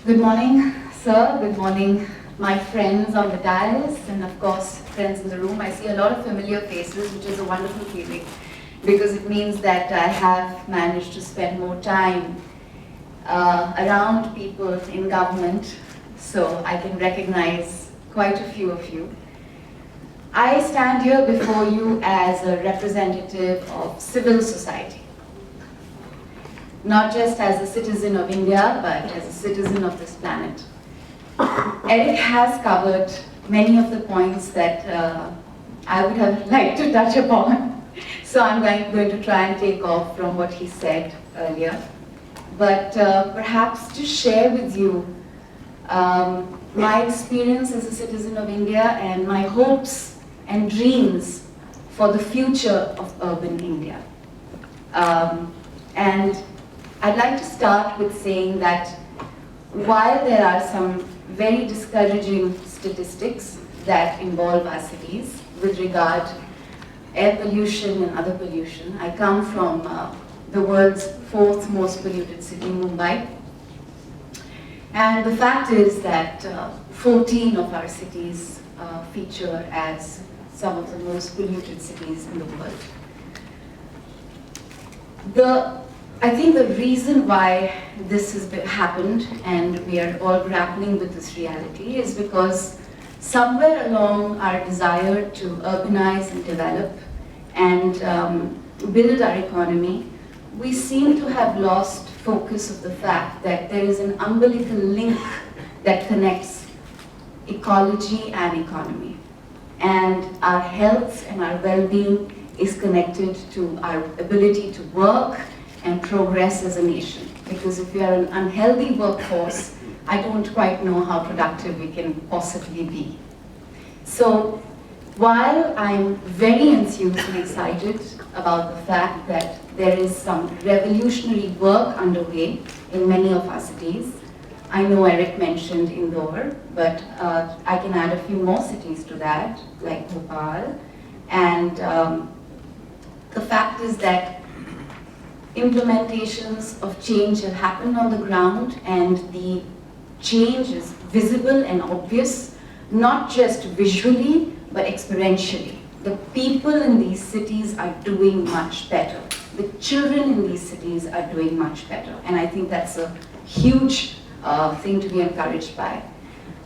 Good morning, sir. Good morning, my friends on the dais, and of course, friends in the room. I see a lot of familiar faces, which is a wonderful feeling, because it means that I have managed to spend more time around people in government, so I can recognize quite a few of you. I stand here before you as a representative of civil society. Not just as a citizen of India, but as a citizen of this planet. Eric has covered many of the points that I would have liked to touch upon. So I'm going to try and take off from what he said earlier. But perhaps to share with you my experience as a citizen of India and my hopes and dreams for the future of urban India. And I'd like to start with saying that while there are some very discouraging statistics that involve our cities with regard to air pollution and other pollution, I come from the world's fourth most polluted city, Mumbai. And the fact is that 14 of our cities feature as some of the most polluted cities in the world. I think the reason why this has happened, and we are all grappling with this reality, is because somewhere along our desire to urbanize and develop and build our economy, we seem to have lost focus of the fact that there is an umbilical link that connects ecology and economy. And our health and our well-being is connected to our ability to work and progress as a nation. Because if we are an unhealthy workforce, I don't quite know how productive we can possibly be. So while I'm very enthused and excited about the fact that there is some revolutionary work underway in many of our cities, I know Eric mentioned Indore, but I can add a few more cities to that, like Bhopal. And the fact is that implementations of change have happened on the ground, and the change is visible and obvious, not just visually, but experientially. The people in these cities are doing much better. The children in these cities are doing much better. And I think that's a huge thing to be encouraged by.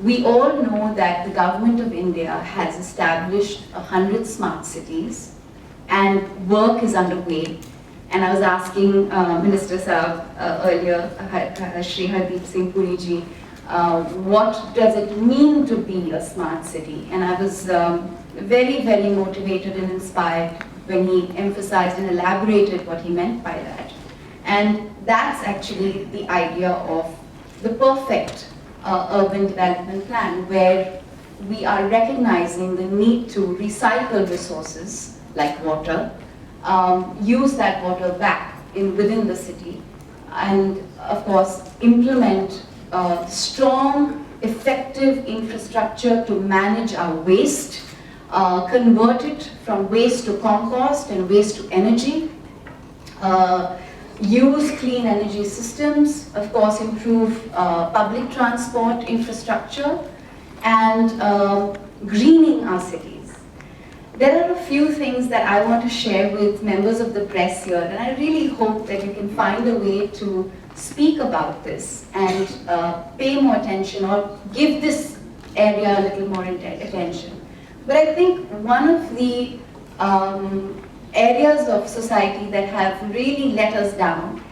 We all know that the government of India has established 100 smart cities, and work is underway. And I was asking Minister Saab earlier, Shri Hardeep Singh Puri ji, what does it mean to be a smart city? And I was very, very motivated and inspired when he emphasized and elaborated what he meant by that. And that's actually the idea of the perfect urban development plan, where we are recognizing the need to recycle resources like water, use that water back within the city, and of course implement strong, effective infrastructure to manage our waste, convert it from waste to compost and waste to energy, use clean energy systems, of course improve public transport infrastructure, and greening our cities. There are a few things that I want to share with members of the press here, and I really hope that you can find a way to speak about this and pay more attention or give this area a little more attention. But I think one of the areas of society that have really let us down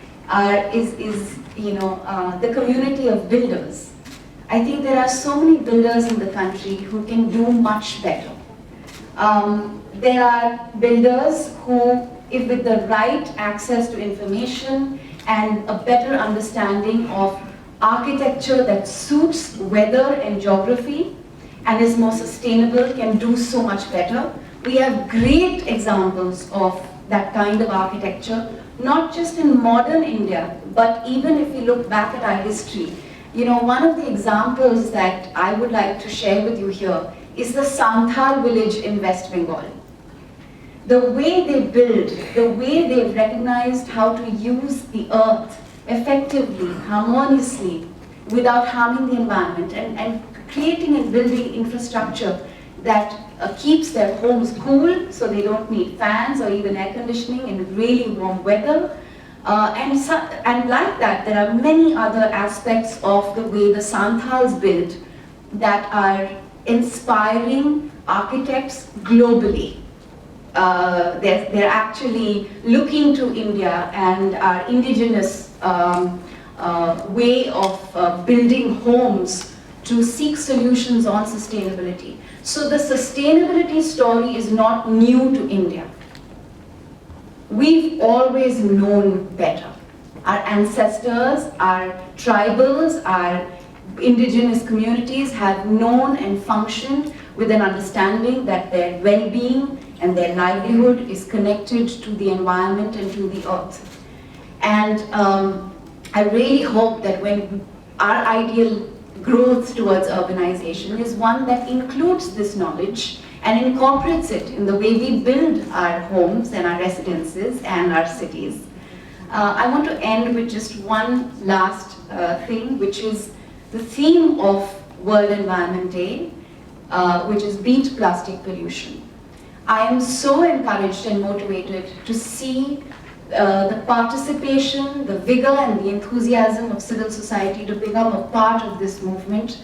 is the community of builders. I think there are so many builders in the country who can do much better. There are builders who, if with the right access to information and a better understanding of architecture that suits weather and geography and is more sustainable, can do so much better. We have great examples of that kind of architecture, not just in modern India, but even if we look back at our history. You know, one of the examples that I would like to share with you here is the Santhal village in West Bengal. The way they build, the way they've recognized how to use the earth effectively, harmoniously, without harming the environment, and creating and building infrastructure that keeps their homes cool so they don't need fans or even air conditioning in really warm weather. And like that, there are many other aspects of the way the Santals build that are inspiring architects globally. They're actually looking to India and our indigenous way of building homes to seek solutions on sustainability. So the sustainability story is not new to India. We've always known better. Our ancestors, our tribals, our indigenous communities have known and functioned with an understanding that their well-being and their livelihood is connected to the environment and to the earth. And I really hope that when our ideal growth towards urbanization is one that includes this knowledge and incorporates it in the way we build our homes and our residences and our cities. I want to end with just one last thing, which is the theme of World Environment Day, which is Beat Plastic Pollution. I am so encouraged and motivated to see the participation, the vigor and the enthusiasm of civil society to become a part of this movement,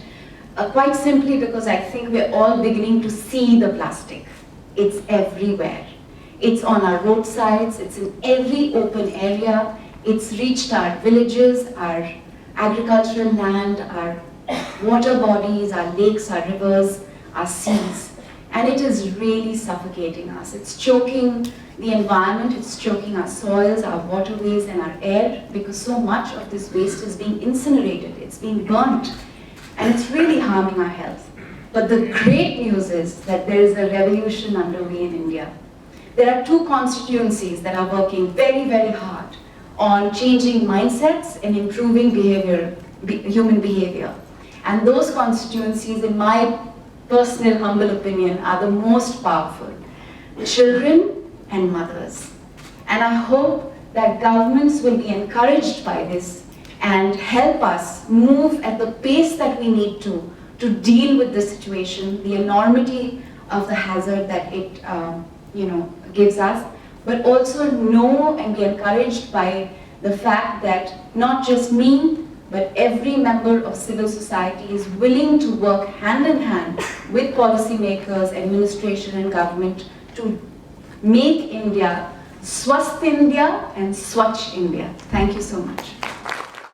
quite simply because I think we're all beginning to see the plastic. It's everywhere. It's on our roadsides, it's in every open area, it's reached our villages, our agricultural land, our water bodies, our lakes, our rivers, our seas. And it is really suffocating us. It's choking the environment, it's choking our soils, our waterways and our air, because so much of this waste is being incinerated, it's being burnt, and it's really harming our health. But the great news is that there is a revolution underway in India. There are 2 constituencies that are working very, very hard on changing mindsets and improving human behavior. And those constituencies, in my personal humble opinion, are the most powerful: children and mothers. And I hope that governments will be encouraged by this and help us move at the pace that we need to deal with the situation, the enormity of the hazard that it gives us, but also know and be encouraged by the fact that not just me, but every member of civil society is willing to work hand in hand with policymakers, administration and government to make India Swasth India and Swachh India. Thank you so much.